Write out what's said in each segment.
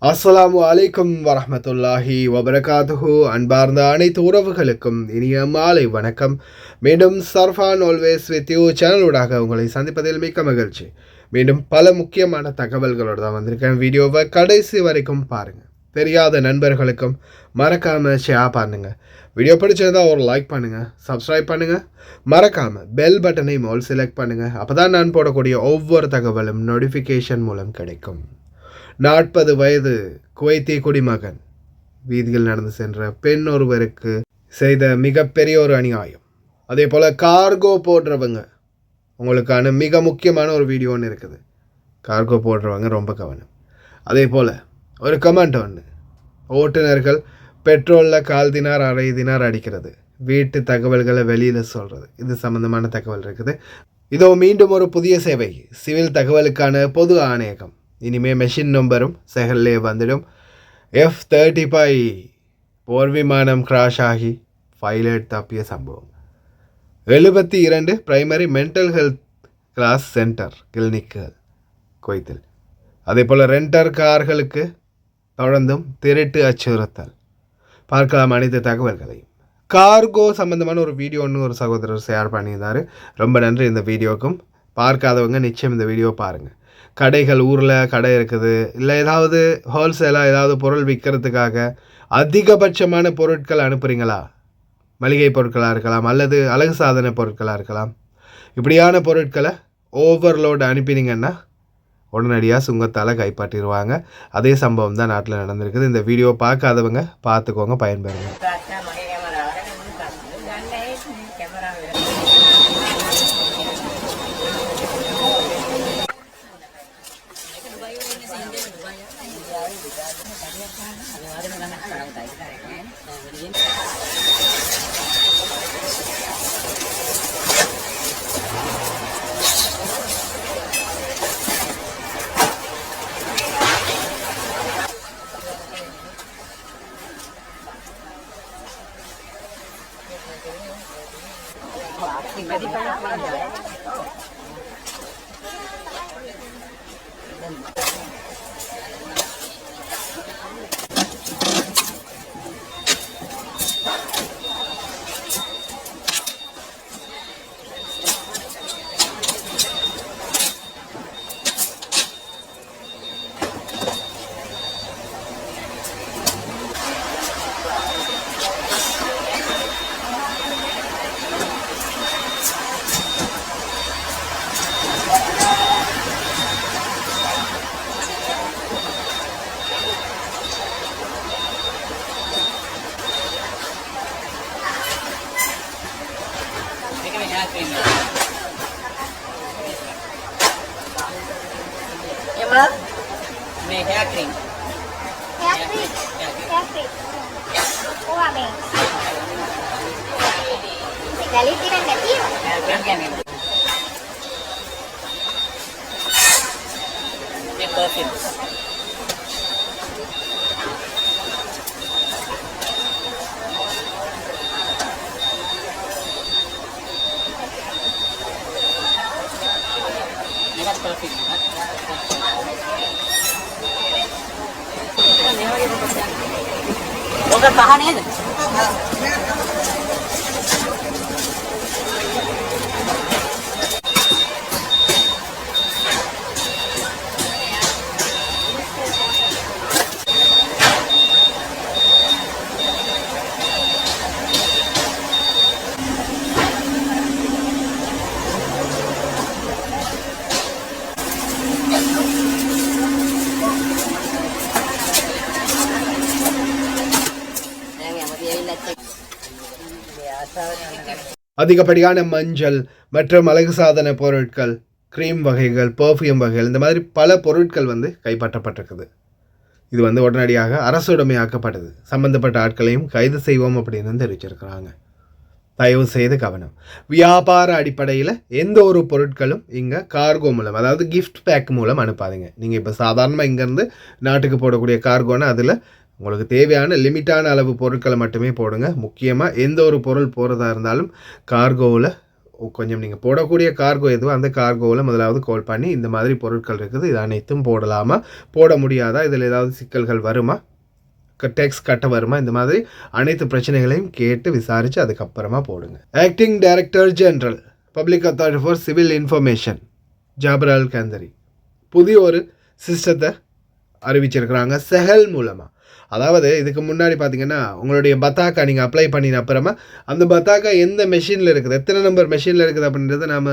அஸ்ஸலாமு அலைக்கும் வரஹ்மத்துல்லாஹி வபரகாத்துஹு. அன்பார்ந்த அனைத்து உறவுகளுக்கும் இனிய மாலை வணக்கம். மீண்டும் சர்ஃபான் ஆல்வேஸ் வித் யூ சேனலூடாக உங்களை சந்திப்பதில் மிக்க மகிழ்ச்சி. மீண்டும் பல முக்கியமான தகவல்களோடு தான் வந்திருக்கேன். வீடியோவை கடைசி வரைக்கும் பாருங்கள். தெரியாத நண்பர்களுக்கும் மறக்காமல் ஷேர் பண்ணுங்கள். வீடியோ பிடிச்சிருந்தால் ஒரு லைக் பண்ணுங்கள், சப்ஸ்கிரைப் பண்ணுங்கள், மறக்காமல் பெல் பட்டனை மோல் செலக்ட் பண்ணுங்கள். அப்போ தான் நான் போடக்கூடிய ஒவ்வொரு தகவலும் நோட்டிஃபிகேஷன் மூலம் கிடைக்கும். 40 வயது குவைத்திய குடிமகன் வீதியில் நடந்து சென்ற பெண் ஒருவருக்கு செய்த மிகப்பெரிய ஒரு அநியாயம். அதே போல் கார்கோ போடுறவங்க உங்களுக்கான மிக முக்கியமான ஒரு வீடியோ ஒன்று இருக்குது. கார்கோ போடுறவங்க ரொம்ப கவனம். அதே போல் ஒரு கமெண்ட் ஒன்று, ஓட்டுநர்கள் பெட்ரோலில் 1/4 தினார் 1/2 தினார் அடிக்கிறது, வீட்டு தகவல்களை வெளியில் சொல்கிறது, இது சம்மந்தமான தகவல் இருக்குது. இதோ மீண்டும் ஒரு புதிய சேவை, சிவில் தகவலுக்கான பொது ஆணையகம். இனிமேல் மெஷின் நம்பரும் செகல்லே வந்துடும். F-35 போர் விமானம் கிராஷ் ஆகி பைலட் தப்பிய சம்பவம். 72 primary mental health class centre கிளினிக்குகள் குவைத்தில். அதே போல் ரெண்டர் கார்களுக்கு தொடர்ந்தும் திருட்டு அச்சுறுத்தல். பார்க்கலாம் அனைத்து தகவல்களையும். கார்கோ சம்மந்தமான ஒரு வீடியோ ஒன்று ஒரு சகோதரர் ஷேர் பண்ணியிருந்தார். ரொம்ப நன்றி. இந்த வீடியோக்கும் பார்க்காதவங்க நிச்சயம் இந்த வீடியோ பாருங்கள். கடைகள், ஊரில் கடை இருக்குது, இல்லை ஏதாவது ஹோல்சேலாக ஏதாவது பொருள் விற்கிறதுக்காக அதிகபட்சமான பொருட்கள் அனுப்புகிறீங்களா? மளிகை பொருட்களாக இருக்கலாம், அல்லது அழகு சாதன பொருட்களாக இருக்கலாம். இப்படியான பொருட்களை ஓவர்லோடு அனுப்பினீங்கன்னா உடனடியாக சுங்கத்தால் கைப்பற்றிடுவாங்க. அதே சம்பவம் தான் நாட்டில் நடந்திருக்குது. இந்த வீடியோ பார்க்காதவங்க பார்த்துக்கோங்க, பயன்பெறுங்க. May hair cream. Hair cream. Hair cream. Oh, amazing. Sekali tidak kecil. Hair cream kan? Ini perfume. Ini kan perfume. उधर कहाँ नहीं है? அதிகப்படியான மஞ்சள் மற்றும் அழகு சாதன பொருட்கள், க்ரீம் வகைகள், பர்ஃப்யூம் வகைகள், இந்த மாதிரி பல பொருட்கள் கைப்பற்றப்பட்டிருக்குது. இது உடனடியாக அரசுடைமையாக்கப்படுது. சம்பந்தப்பட்ட ஆட்களையும் கைது செய்வோம் அப்படின்னு தெரிவிச்சிருக்கிறாங்க. தயவு செய்து கவனம். வியாபார அடிப்படையில் எந்த ஒரு பொருட்களும் இங்கே கார்கோ மூலம், அதாவது கிஃப்ட் பேக் மூலம் அனுப்பாதீங்க. நீங்கள் இப்போ சாதாரணமாக இங்கேருந்து நாட்டுக்கு போடக்கூடிய கார்கோன்னா அதில் உங்களுக்கு தேவையான லிமிட்டான அளவு பொருட்களை மட்டுமே போடுங்க. முக்கியமாக எந்த ஒரு பொருள் போகிறதா இருந்தாலும் கார்கோவில் கொஞ்சம் நீங்கள் போடக்கூடிய கார்கோ எதுவோ அந்த கார்கோவில் முதலாவது கால் பண்ணி இந்த மாதிரி பொருட்கள் இருக்குது, இது அனைத்தும் போடலாமா, போட முடியாதா, இதில் ஏதாவது சிக்கல்கள் வருமா, டேக்ஸ் கட்ட வருமா, இந்த மாதிரி அனைத்து பிரச்சனைகளையும் கேட்டு விசாரித்து அதுக்கப்புறமா போடுங்க. Acting director general public authority for civil information Jaber Al Kandari புதிய ஒரு சிஸ்டத்தை அறிவிச்சிருக்கிறாங்க செஹல் மூலமாக. அதாவது இதுக்கு முன்னாடி பார்த்தீங்கன்னா உங்களுடைய பத்தாக்கா நீங்கள் அப்ளை பண்ணின அப்புறமா அந்த பத்தாக்கா எந்த மெஷினில் இருக்குது, எத்தனை நம்பர் மெஷினில் இருக்குது அப்படின்றத நாம்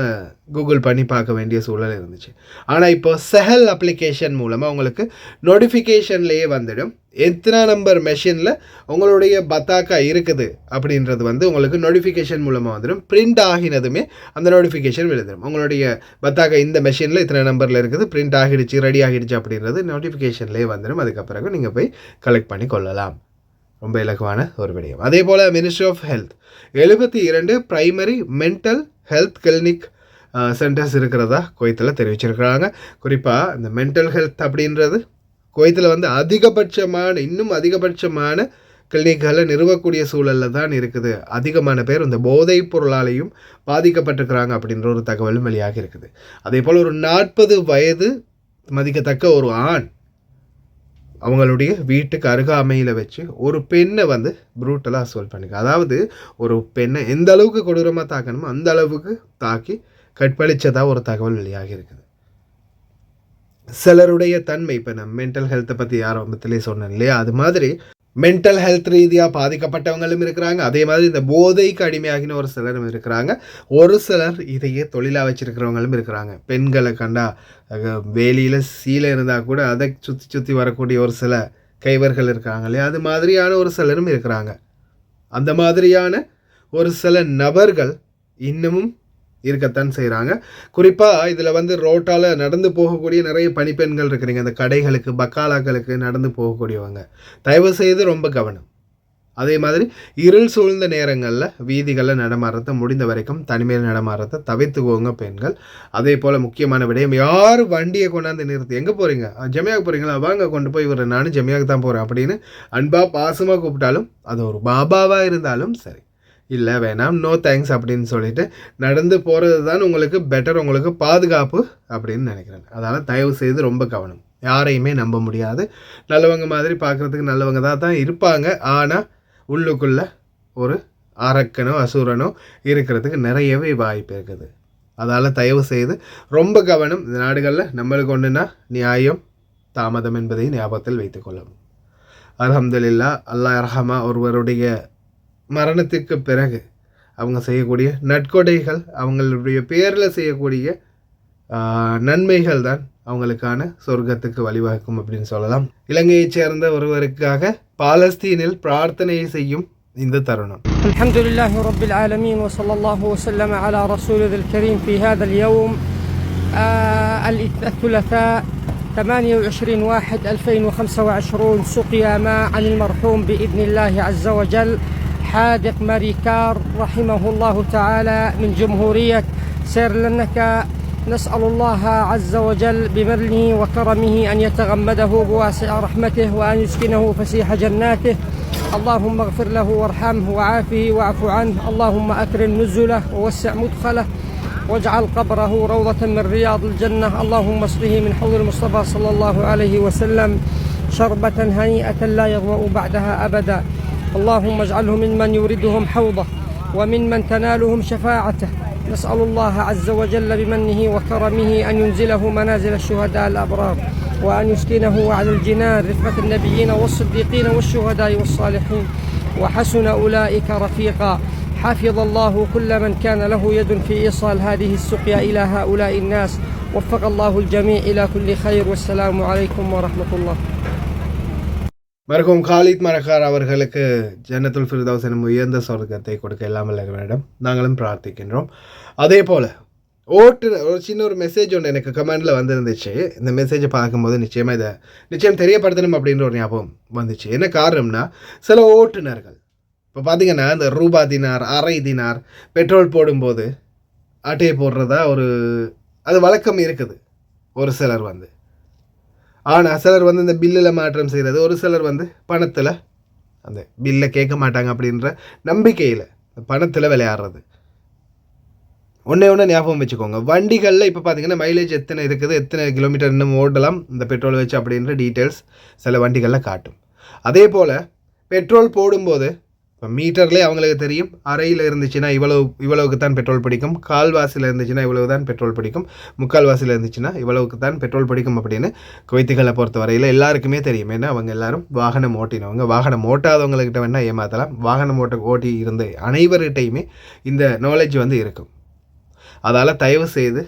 கூகுள் பண்ணி பார்க்க வேண்டிய சூழல் இருந்துச்சு. ஆனால் இப்போ செஹல் அப்ளிகேஷன் மூலமாக உங்களுக்கு நோட்டிஃபிகேஷன்லேயே வந்துடும் எத்தனை நம்பர் மெஷினில் உங்களுடைய பத்தாக்கா இருக்குது அப்படின்றது உங்களுக்கு நோட்டிஃபிகேஷன் மூலமாக வந்துடும். பிரிண்ட் ஆகினதுமே அந்த நோட்டிஃபிகேஷன் எழுதிடும், உங்களுடைய பத்தாக்கா இந்த மெஷினில் இத்தனை நம்பரில் இருக்குது, பிரிண்ட் ஆகிடுச்சு, ரெடி ஆகிடுச்சு அப்படின்றது நோட்டிஃபிகேஷன்லேயே வந்துடும். அதுக்கப்புறம் நீங்கள் போய் கலெக்ட் பண்ணி கொள்ளலாம். ரொம்ப இலகுவான ஒரு விடயம். அதே போல் ministry of health 72 primary mental health clinic centres இருக்கிறதா குவைத்தில் தெரிவிச்சிருக்கிறாங்க. குறிப்பாக இந்த மென்டல் ஹெல்த் அப்படின்றது குவைத்தில் இன்னும் அதிகபட்சமான கிளினிக்களை நிறுவக்கூடிய சூழலில் தான் இருக்குது. அதிகமான பேர் இந்த போதைப் பொருளாலையும் பாதிக்கப்பட்டிருக்கிறாங்க அப்படின்ற ஒரு தகவலும் வெளியாக இருக்குது. அதே போல் ஒரு 40 வயது மதிக்கத்தக்க ஒரு ஆண் அவங்களுடைய வீட்டுக்கு அருகாமையில் வச்சு ஒரு பெண்ணை ப்ரூட்டலாக அசால்ட் பண்ணிக்க, அதாவது ஒரு பெண்ணை எந்த அளவுக்கு கொடூரமாக தாக்கணுமோ அந்த அளவுக்கு தாக்கி கற்பழிச்சதாக ஒரு தகவல் வெளியாக இருக்குது. சிலருடைய தன்மை, இப்போ நான் மென்டல் ஹெல்த்தை பற்றி ஆரம்பத்திலே சொன்னேன் இல்லையா, அது மாதிரி மென்டல் ஹெல்த் ரீதியாக பாதிக்கப்பட்டவங்களும் இருக்கிறாங்க. அதே மாதிரி இந்த போதைக்கு அடிமையாகின ஒரு சிலரும் இருக்கிறாங்க. ஒரு சிலர் இதையே தொழிலாக வச்சுருக்கிறவங்களும் இருக்கிறாங்க. பெண்களை கண்டா வேலியில் சீலை இருந்தால் கூட அதை சுற்றி வரக்கூடிய ஒரு சில கைவர்கள் இருக்காங்க இல்லையா, அது மாதிரியான ஒரு சிலரும் இருக்கிறாங்க. அந்த மாதிரியான ஒரு சில நபர்கள் இன்னமும் இருக்கத்தான் செய்கிறாங்க. குறிப்பாக இதில் ரோட்டால் நடந்து போகக்கூடிய நிறைய பணிப்பெண்கள் இருக்கிறீங்க, அந்த கடைகளுக்கு பக்காலாக்களுக்கு நடந்து போகக்கூடியவங்க, தயவு செய்து ரொம்ப கவனம். அதே மாதிரி இருள் சூழ்ந்த நேரங்களில் வீதிகளில் நடமாறத்தை முடிந்த வரைக்கும் தனிமையில் நடமாறத்தை தவிர்த்துக்கோங்க பெண்கள். அதே போல் முக்கியமான விடயம், யார் வண்டியை கொண்டாந்து நிறுத்தி எங்கே போகிறீங்க, ஜமியாக போகிறீங்களா, வாங்க கொண்டு போய் விடுறேன், நானும் ஜமியாக தான் போகிறேன் அப்படின்னு அன்பாக பாசமாக கூப்பிட்டாலும், அது ஒரு பாபாவாக இருந்தாலும் சரி, இல்லை வேணாம் நோ தேங்க்ஸ் அப்படின்னு சொல்லிட்டு நடந்து போகிறது தான் உங்களுக்கு பெட்டர், உங்களுக்கு பாதுகாப்பு அப்படின்னு நினைக்கிறேன். அதனால் தயவு செய்து ரொம்ப கவனம். யாரையுமே நம்ப முடியாது. நல்லவங்க மாதிரி பார்க்குறதுக்கு நல்லவங்க தான் இருப்பாங்க, ஆனால் உள்ளுக்குள்ளே ஒரு அரக்கனோ அசுரனோ இருக்கிறதுக்கு நிறையவே வாய்ப்பு இருக்குது. அதால் தயவு செய்து ரொம்ப கவனம். இந்த நாடுகளில் நம்மளுக்கு ஒன்றுனா நியாயம் தாமதம் என்பதை ஞாபகத்தில் வைத்துக்கொள்ளும். அல்ஹம்துலில்லாஹ், அல்லாஹ் ரஹமா ஒருவருடைய மரணத்திற்கு பிறகு அவங்க செய்யக்கூடிய நற்கொடைகள், அவங்களுடைய பேரில் செய்யக்கூடிய நன்மைகள் தான் அவங்களுக்கான சொர்க்கத்துக்கு வழிவகுக்கும் அப்படின்னு சொல்லலாம். இலங்கையைச் சேர்ந்த ஒருவருக்காக பாலஸ்தீனில் பிரார்த்தனை செய்யும் இந்த தருணம். அல்ஹம்துலில்லாஹி ரப்பில் ஆலமீன் வ ஸல்லல்லாஹு வ ஸல்லம அலா ரசூலில் கரீம் ஃபீ ஹாதல் யௌம் الثلاثاء 28/1/2025 سقي ماء عن المرحوم بإذن الله عز وجل حادق ماريكار رحمه الله تعالى من جمهورية سريلانكا. نسأل الله عز وجل بمنه وكرمه أن يتغمده بواسع رحمته وأن يسكنه فسيح جناته. اللهم اغفر له وارحمه وعافه واعف عنه. اللهم أكرم نزله ووسع مدخله واجعل قبره روضة من رياض الجنة. اللهم اسقه من حوض المصطفى صلى الله عليه وسلم شربة هنيئة لا يظمأ بعدها أبدا. اللهم اجعله ممن يوردهم حوضه وممن تنالهم شفاعته. نسأل الله عز وجل بمنه وكرمه أن ينزله منازل الشهداء الأبرار وأن يسكنه على الجنان رفقة النبيين والصديقين والشهداء والصالحين وحسن أولئك رفيقا. حفظ الله كل من كان له يد في إيصال هذه السقيا إلى هؤلاء الناس. وفق الله الجميع إلى كل خير. والسلام عليكم ورحمة الله. மர்ஹூம் காலித் மரக்கார் அவர்களுக்கு ஜன்னத்துல் ஃபிர்தௌஸ் எனும் உயர்ந்த சொர்க்கத்தை கொடுக்க இல்லாமல் வேண்டிடம் நாங்களும் பிரார்த்திக்கின்றோம். அதே போல் ஒரு சின்ன ஒரு மெசேஜ் ஒன்று எனக்கு கமெண்டில் வந்திருந்துச்சு. இந்த மெசேஜை பார்க்கும்போது நிச்சயம் தெரியப்படுத்தணும் அப்படின்ற ஒரு ஞாபகம் வந்துச்சு. என்ன காரணம்னா, சில ஓட்டுநர்கள் இப்போ பார்த்தீங்கன்னா இந்த ரூபா தினார், அரை தினார் பெட்ரோல் போடும்போது அட்டையை போடுறதா அது வழக்கம் இருக்குது. ஒரு சிலர் ஆனால் சிலர் இந்த பில்லில் மாற்றம் செய்கிறது, ஒரு சிலர் பணத்தில் அந்த பில்லை கேட்க மாட்டாங்க அப்படின்ற நம்பிக்கையில் பணத்தில் விளையாடுறது. ஒன்று ஞாபகம் வச்சுக்கோங்க. வண்டிகளில் இப்போ பார்த்தீங்கன்னா மைலேஜ் எத்தனை இருக்குது, எத்தனை கிலோமீட்டர் இன்னும் ஓடலாம் இந்த பெட்ரோல் வச்சு அப்படின்ற டீட்டெயில்ஸ் சில வண்டிகளில் காட்டும். அதே போல் பெட்ரோல் போடும்போது இப்போ மீட்டர்லேயே அவங்களுக்கு தெரியும், அறையில் இருந்துச்சுன்னா இவ்வளவுக்கு தான் பெட்ரோல் பிடிக்கும், கால்வாசியில் இருந்துச்சுன்னா இவ்வளவு தான் பெட்ரோல் பிடிக்கும், முக்கால்வாசியில் இருந்துச்சுன்னா இவ்வளவுக்கு தான் பெட்ரோல் பிடிக்கும் அப்படின்னு குவைத்துகளை பொறுத்த வரையில் எல்லாருக்குமே தெரியும். ஏன்னா அவங்க எல்லாரும் வாகனம் ஓட்டினவங்க. வாகனம் ஓட்டாதவங்கக்கிட்ட வேணால் ஏமாற்றலாம், வாகனம் ஓட்டி இருந்த அனைவர்கிட்டையுமே இந்த நாலேஜ் வந்து இருக்கும். அதால் தயவு செய்து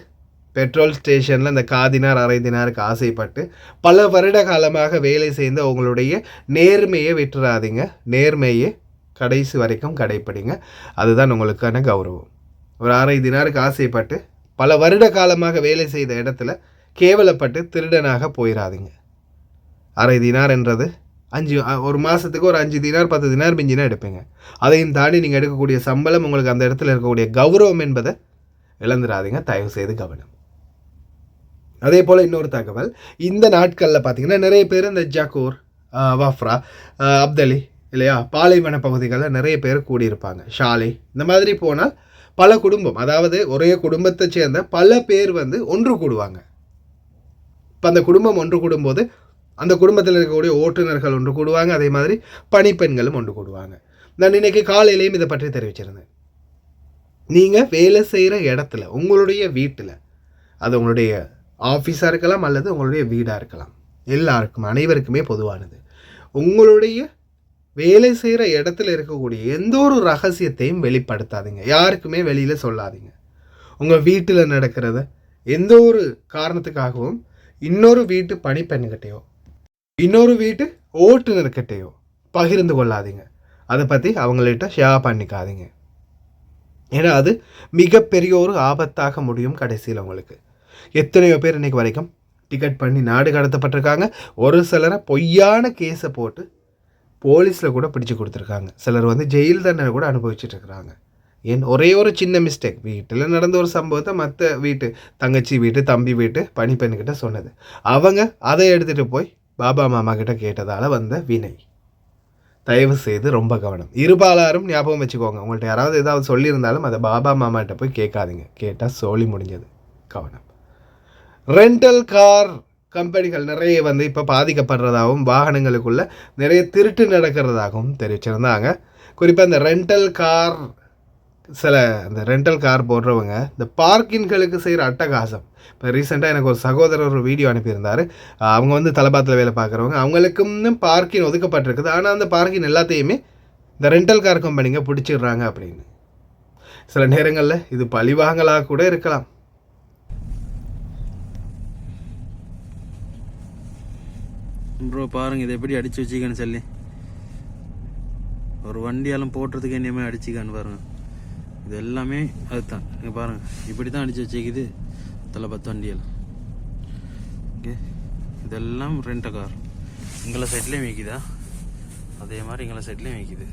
பெட்ரோல் ஸ்டேஷனில் இந்த காதினார் அரை தினாருக்கு ஆசைப்பட்டு பல வருட காலமாக வேலை செய்து அவங்களுடைய நேர்மையை விட்டுறாதீங்க. நேர்மையை கடைசி வரைக்கும் கடைப்பிடிங்க. அதுதான் உங்களுக்கான கௌரவம். ஒரு அரை தினாருக்கு ஆசைப்பட்டு பல வருட காலமாக வேலை செய்த இடத்துல கேவலப்பட்டு திருடனாக போயிடாதீங்க. அரை தினார் என்றது ஒரு மாதத்துக்கு ஒரு 5 தினார் 10 தினார் மிஞ்சினா எடுப்பீங்க. அதையும் தாண்டி நீங்கள் எடுக்கக்கூடிய சம்பளம் உங்களுக்கு அந்த இடத்துல இருக்கக்கூடிய கௌரவம் என்பதை இழந்துடாதீங்க. தயவு செய்து கவனம். அதே போல் இன்னொரு தகவல், இந்த நாட்களில் பார்த்திங்கன்னா நிறைய பேர் இந்த ஜக்கூர், வஃப்ரா, அப்தலி இல்லையா, பாலைவன பகுதிகளில் நிறைய பேர் கூடியிருப்பாங்க. ஷாலை இந்த மாதிரி போனால் பல குடும்பம், அதாவது ஒரே குடும்பத்தை சேர்ந்த பல பேர் வந்து ஒன்று கூடுவாங்க. இப்போ அந்த குடும்பம் ஒன்று கூடும்போது அந்த குடும்பத்தில் இருக்கக்கூடிய ஓட்டுநர்கள் ஒன்று கூடுவாங்க, அதே மாதிரி பணிப்பெண்களும் ஒன்று கூடுவாங்க. நான் இன்றைக்கி காலையிலையும் இதை பற்றி தெரிவிச்சிருந்தேன். நீங்கள் வேலை செய்கிற இடத்துல, உங்களுடைய வீட்டில், அது உங்களுடைய ஆஃபீஸாக இருக்கலாம் அல்லது உங்களுடைய வீடாக இருக்கலாம், எல்லாருக்கும் அனைவருக்குமே பொதுவானது, உங்களுடைய வேலை செய்கிற இடத்துல இருக்கக்கூடிய எந்த ஒரு ரகசியத்தையும் வெளிப்படுத்தாதீங்க. யாருக்குமே வெளியில் சொல்லாதீங்க. உங்கள் வீட்டில் நடக்கிறத எந்த ஒரு காரணத்துக்காகவும் இன்னொரு வீட்டு பணிப்பெண்கிட்டையோ இன்னொரு வீட்டு ஓட்டுநர்கிட்டையோ பகிர்ந்து கொள்ளாதீங்க. அதை பற்றி அவங்கள்ட்ட ஷேர் பண்ணிக்காதீங்க. ஏன்னா அது மிகப்பெரிய ஒரு ஆபத்தாக முடியும் கடைசியில் உங்களுக்கு. எத்தனையோ பேர் இன்றைக்கு வரைக்கும் டிக்கெட் பண்ணி நாடு கடத்தப்பட்டிருக்காங்க. ஒரு சிலரை பொய்யான கேஸை போட்டு போலீஸில் கூட பிடிச்சி கொடுத்துருக்காங்க. சிலர் வந்து ஜெயில் தண்டனை கூட அனுபவிச்சுட்ருக்குறாங்க. ஏன் ஒரே ஒரு சின்ன மிஸ்டேக், வீட்டில் நடந்த ஒரு சம்பவத்தை மற்ற வீட்டு தங்கச்சி வீட்டு தம்பி வீட்டு பணிப்பெண்கிட்ட சொன்னது, அவங்க அதை எடுத்துகிட்டு போய் பாபா மாமா கிட்ட கேட்டதால் வந்த வினை. தயவு செய்து ரொம்ப கவனம். இருபாலாரும் ஞாபகம் வச்சுக்கோங்க. உங்கள்கிட்ட யாராவது ஏதாவது சொல்லியிருந்தாலும் அதை பாபா மாமாகிட்ட போய் கேட்காதீங்க. கேட்டால் சோழி முடிஞ்சது. கவனம். ரெண்டல் கார் கம்பெனிகள் நிறைய வந்து இப்போ பாதிக்கப்படுறதாகவும் வாகனங்களுக்குள்ள நிறைய திருட்டு நடக்கிறதாகவும் தெரிவிச்சிருந்தாங்க. குறிப்பாக இந்த ரெண்டல் கார், சில இந்த ரெண்டல் கார் போடுறவங்க இந்த பார்க்கின்களுக்கு செய்கிற அட்டகாசம். இப்போ ரீசெண்டாக எனக்கு ஒரு சகோதரர் ஒரு வீடியோ அனுப்பியிருந்தார். அவங்க வந்து தலபாத்தில் வேலை பார்க்குறவங்க, அவங்களுக்கும் பார்க்கிங் ஒதுக்கப்பட்டிருக்குது. ஆனால் அந்த பார்க்கிங் எல்லாத்தையுமே இந்த ரெண்டல் கார் கம்பெனிங்க பிடிச்சிடுறாங்க அப்படின்னு. சில நேரங்களில் இது பழிவாங்கலாக கூட இருக்கலாம். ப்ரோ பாருங்கள் இதை எப்படி அடித்து வச்சிக்கன்னு சொல்லி, ஒரு வண்டியாலும் போட்டுறதுக்கு என்னமே அடிச்சிக்கான்னு பாருங்கள். இது எல்லாமே அதுதான். இங்கே பாருங்கள் இப்படி தான் அடித்து வச்சிக்குது தலை 10 வண்டியெல்லாம். ஓகே, இதெல்லாம் ரெண்ட கார். எங்களை சைட்லேயும் விற்கிதா, அதே மாதிரி எங்களை சைட்லேயும் விற்கிது.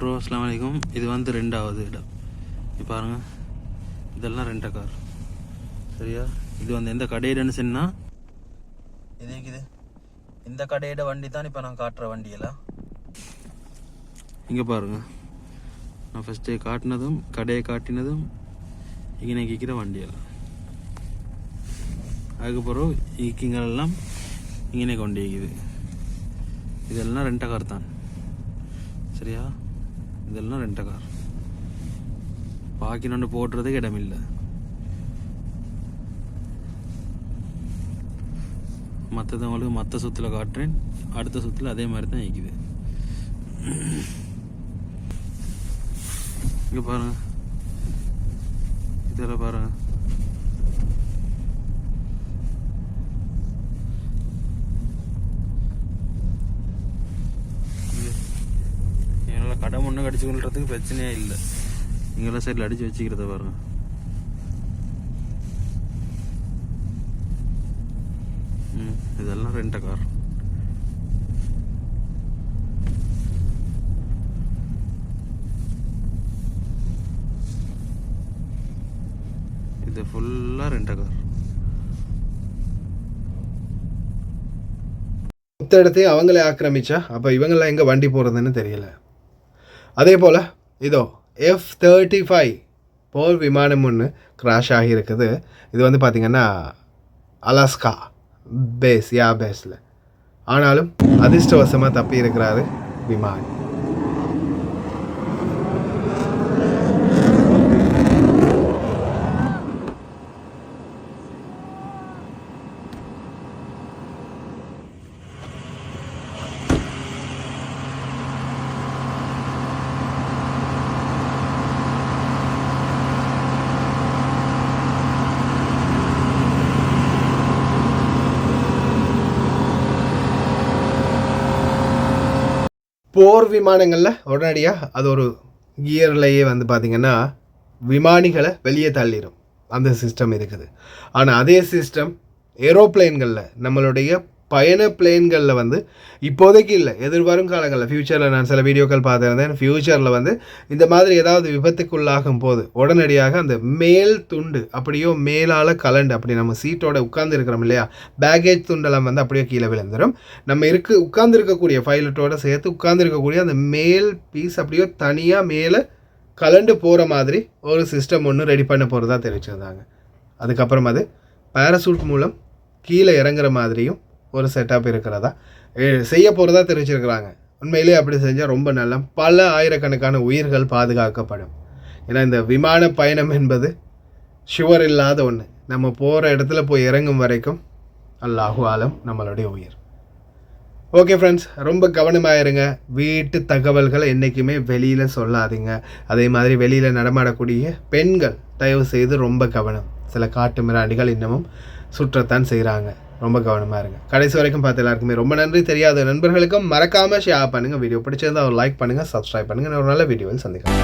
ப்ரோ அஸ்ஸலாமு அலைக்கும். இது வந்து 2வது இடம். இப்போ பாருங்கள் இதெல்லாம் ரெண்ட கார். சரியா, இது வந்து எந்த கடையிடன்னு சொன்னால் இது இந்த கடையிட வண்டி தான் இப்போ நான் காட்டுற வண்டியெல்லாம். இங்கே பாருங்கள், நான் ஃபஸ்ட்டே காட்டினதும் கடையை காட்டினதும் இங்கே கேட்குற வண்டியெல்லாம். அதுக்கப்புறம் ஈக்கிங்களெல்லாம் இங்கே கொண்டு இருக்குது. இதெல்லாம் ரெண்ட கார் தான். சரியா, இதெல்லாம் ரெண்ட கார். பாக்கினொன்று போடுறதுக்கு இடமில்லை. மற்றது உங்களுக்கு மற்ற சுற்றில் காட்டுறேன், அடுத்த சுற்றில் அதே மாதிரி தான் இருக்குது. இங்கே பாருங்க, இதில் பாருங்க, கணக்கு அடிச்சு கொள்றதுக்கு பிரச்சனையே இல்லை. நீங்களாம் சைடில் அடித்து வச்சுக்கிறத பாருங்க. இதெல்லாம் ரெண்ட கார். இது ஃபுல்லாக ரெண்ட கார். மொத்த இடத்தையும் அவங்களே ஆக்கிரமிச்சா அப்போ இவங்கெல்லாம் எங்கே வண்டி போகிறதுன்னு தெரியல. அதே போல் இதோ F-35 போர் விமானம் ஒன்று கிராஷ் ஆகியிருக்குது. இது வந்து பார்த்திங்கன்னா அலாஸ்கா பேஸில். ஆனாலும் அதிர்ஷ்டவசமாக தப்பி இருக்கிறாரு விமானி. போர் விமானங்களில் உடனடியாக அது ஒரு கியர்லேயே வந்து பார்த்திங்கன்னா விமானிகளை வெளியே தள்ளிடும், அந்த சிஸ்டம் இருக்குது. ஆனால் அதே சிஸ்டம் ஏரோப்ளேன்களில், நம்மளுடைய பயண பிளேன்களில் வந்து இப்போதைக்கு இல்லை, எதிர்வரும் காலங்களில் ஃப்யூச்சரில் நான் சில வீடியோக்கள் பார்த்துருந்தேன். ஃப்யூச்சரில் வந்து இந்த மாதிரி ஏதாவது விபத்துக்குள்ளாகும் போது உடனடியாக அந்த மேல் துண்டு அப்படியோ மேலால் கலண்டு, அப்படி நம்ம சீட்டோட உட்கார்ந்து இருக்கிறோம் இல்லையா, பேகேஜ் துண்டெல்லாம் வந்து அப்படியே கீழே விழுந்துடும். நம்ம உட்கார்ந்துருக்கக்கூடிய பைலட்டோட சேர்த்து உட்கார்ந்துருக்கக்கூடிய அந்த மேல் பீஸ் அப்படியோ தனியாக மேலே கலண்டு போகிற மாதிரி ஒரு சிஸ்டம் ஒன்று ரெடி பண்ண போகிறதா தெரிவிச்சிருந்தாங்க. அதுக்கப்புறம் அது பேராசூட் மூலம் கீழே இறங்குற மாதிரியும் ஒரு செட்டப் இருக்கிறதா செய்ய போகிறதா தெரிவிச்சிருக்கிறாங்க. உண்மையிலே அப்படி செஞ்சால் ரொம்ப நல்ல, பல ஆயிரக்கணக்கான உயிர்கள் பாதுகாக்கப்படும். ஏன்னா இந்த விமான பயணம் என்பது ஷுவர் இல்லாத ஒன்று. நம்ம போகிற இடத்துல போய் இறங்கும் வரைக்கும் அல்லாஹு ஆலம் நம்மளுடைய உயிர். ஓகே ஃப்ரெண்ட்ஸ், ரொம்ப கவனமாக இருங்க. வீட்டு தகவல்களை என்றைக்குமே வெளியில் சொல்லாதீங்க. அதே மாதிரி வெளியில் நடமாடக்கூடிய பெண்கள் தயவு செய்து ரொம்ப கவனம். சில காட்டு மிராண்டிகள் இன்னமும் சுற்றத்தான் செய்கிறாங்க. ரொம்ப கவனமாக இருங்க. கடைசி வரைக்கும் பார்த்து எல்லாருக்குமே ரொம்ப நன்றி. தெரியாத நண்பர்களுக்கும் மறக்காமல் ஷேர் பண்ணுங்கள். வீடியோ பிடிச்சிருந்தால் ஒரு லைக் பண்ணுங்கள், சப்ஸ்கிரைப் பண்ணுங்கள். ஒரு நல்ல வீடியோவில் சந்திக்கலாம்.